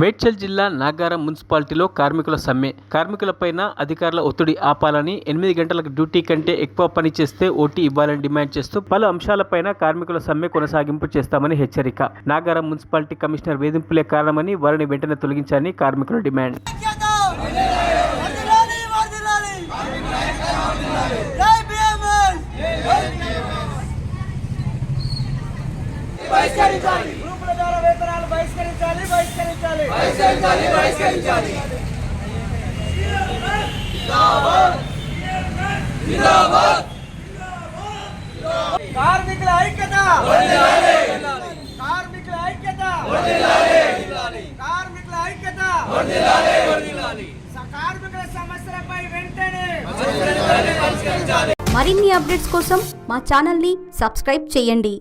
మేడ్చల్ జిల్లా నాగారం మున్సిపాలిటీలో కార్మికుల సమ్మె. కార్మికులపైన అధికారుల ఒత్తిడి ఆపాలని, 8 గంటలకు డ్యూటీ కంటే ఎక్కువ పని చేస్తే ఓటీ ఇవ్వాలని డిమాండ్ చేస్తూ పలు అంశాలపైన కార్మికుల సమ్మె కొనసాగింపు చేస్తామని హెచ్చరిక. నాగారం మున్సిపాలిటీ కమిషనర్ వేధింపులే కారణమని, వారిని వెంటనే తొలగించాలని కార్మికుల డిమాండ్. కార్మికుల ఐక్యత, కార్మికుల ఐక్యత, కార్మికుల ఐక్యత, కార్మికుల సమస్యలపై వెంటనే మరిన్ని అప్డేట్స్ కోసం మా ఛానల్ ని సబ్స్క్రైబ్ చేయండి.